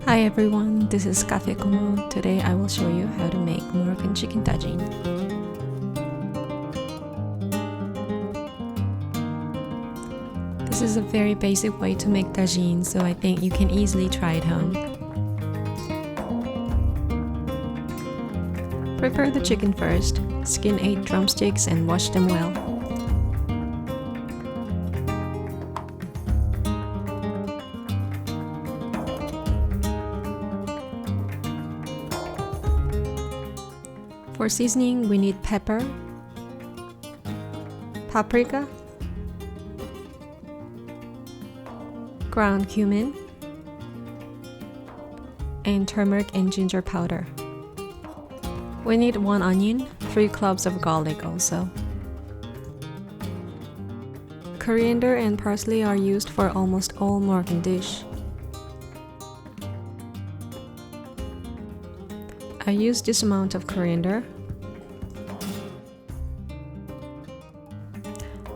Hi everyone, this is Kaffekomo. Today I will show you how to make Moroccan chicken tagine. This is a very basic way to make tagine, so I think you can easily try it home. Prepare the chicken first. Skin 8 drumsticks and wash them well. For seasoning, we need pepper, paprika, ground cumin, and turmeric and ginger powder. We need 1 onion, 3 cloves of garlic also. Coriander and parsley are used for almost all Moroccan dish. I use this amount of coriander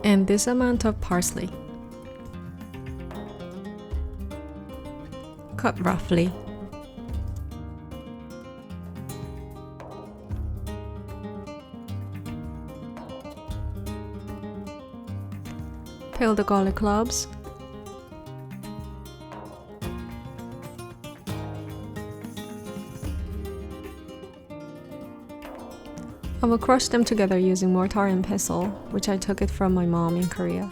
and this amount of parsley, cut roughly. Peel the garlic cloves. I will crush them together using mortar and pestle, which I took it from my mom in Korea.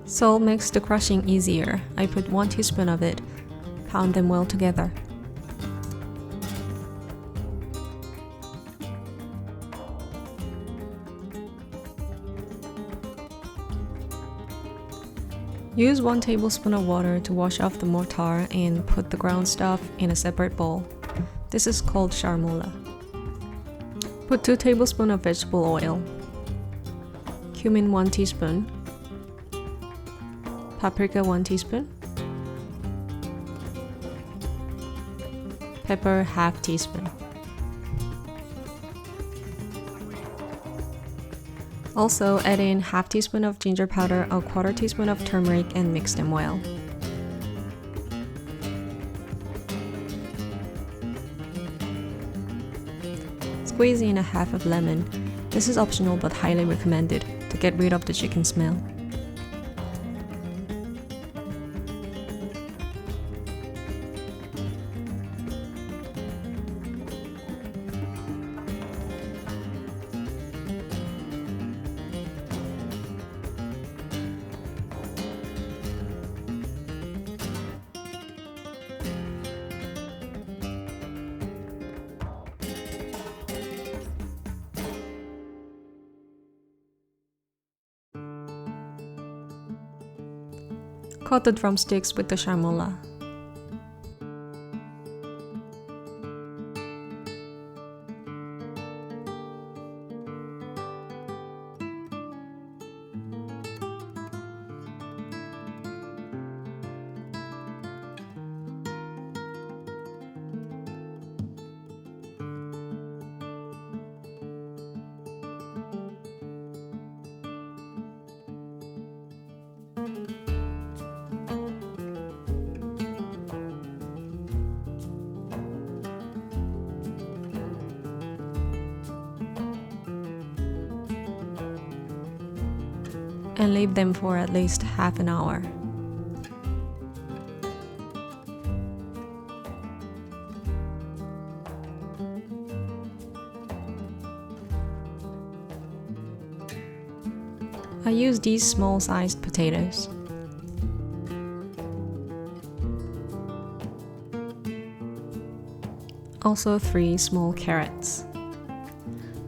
Salt makes the crushing easier. I put 1 teaspoon of it. Pound them well together. Use 1 tablespoon of water to wash off the mortar and put the ground stuff in a separate bowl. This is called charmoula. Put 2 tablespoons of vegetable oil, cumin 1 teaspoon, paprika 1 teaspoon, pepper ½ teaspoon. Also add in ½ teaspoon of ginger powder, a 1/4 teaspoon of turmeric and mix them well. Squeeze in a half of lemon. This is optional but highly recommended to get rid of the chicken smell. Cut the drumsticks with the charmoula. And leave them for at least half an hour. I use these small-sized potatoes. Also 3 small carrots.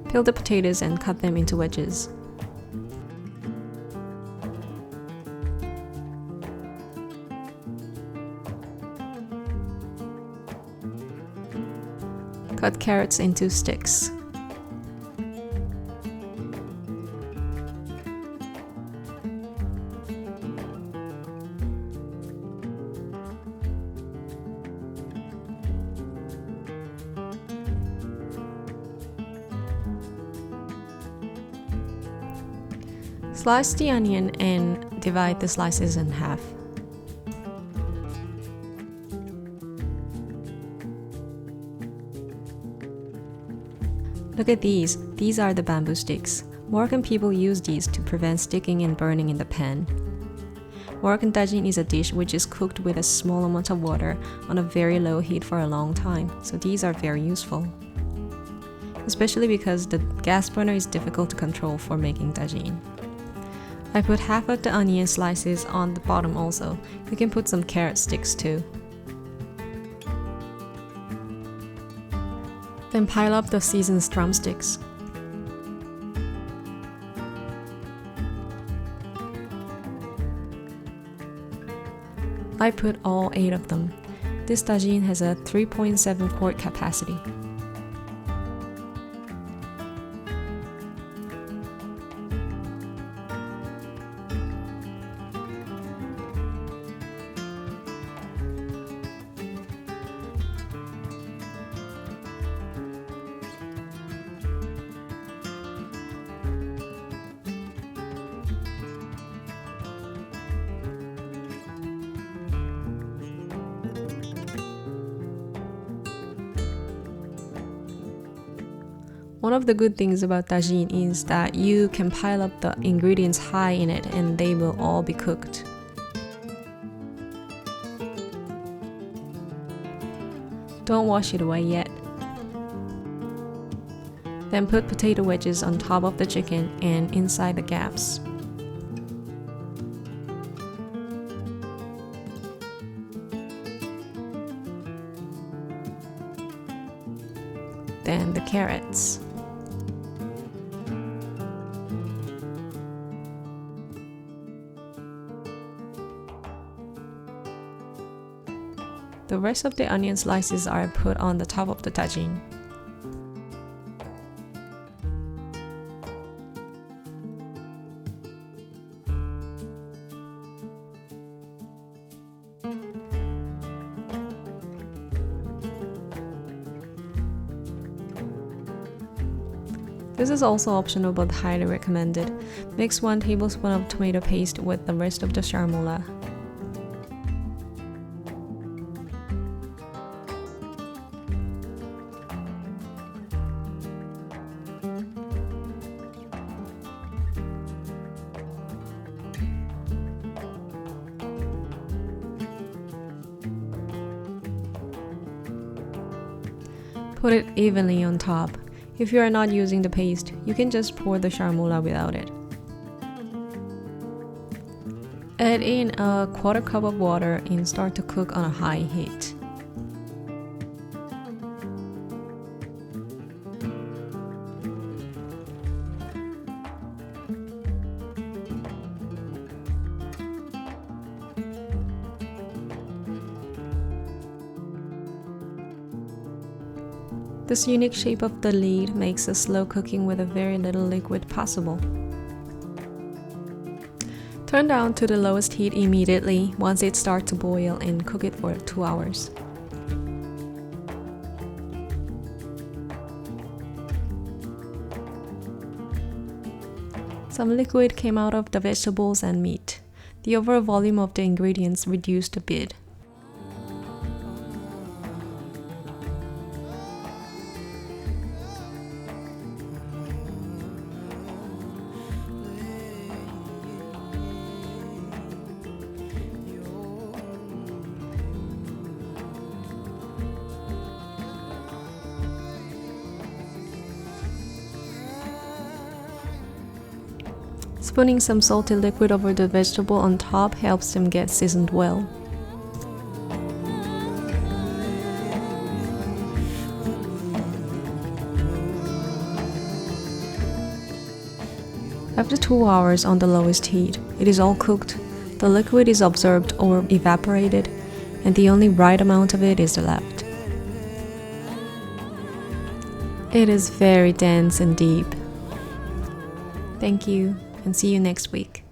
Peel the potatoes and cut them into wedges. Cut carrots into sticks. Slice the onion and divide the slices in half. Look at these. These are the bamboo sticks. Moroccan people use these to prevent sticking and burning in the pan. Moroccan tagine is a dish which is cooked with a small amount of water on a very low heat for a long time, so these are very useful. Especially because the gas burner is difficult to control for making tagine. I put half of the onion slices on the bottom also. You can put some carrot sticks too. Then pile up the seasoned drumsticks. I put all 8 of them. This tagine has a 3.7 quart capacity. One of the good things about tagine is that you can pile up the ingredients high in it and they will all be cooked. Don't wash it away yet. Then put potato wedges on top of the chicken and inside the gaps. Then the carrots. The rest of the onion slices are put on the top of the tagine. This is also optional but highly recommended. Mix 1 tablespoon of tomato paste with the rest of the charmoula. Put it evenly on top. If you are not using the paste, you can just pour the charmoula without it. Add in a 1/4 cup of water and start to cook on a high heat. This unique shape of the lid makes a slow cooking with a very little liquid possible. Turn down to the lowest heat immediately once it starts to boil and cook it for 2 hours. Some liquid came out of the vegetables and meat. The overall volume of the ingredients reduced a bit. Spooning some salty liquid over the vegetable on top helps them get seasoned well. After 2 hours on the lowest heat, it is all cooked. The liquid is absorbed or evaporated, and the only right amount of it is left. It is very dense and deep. Thank you, and see you next week.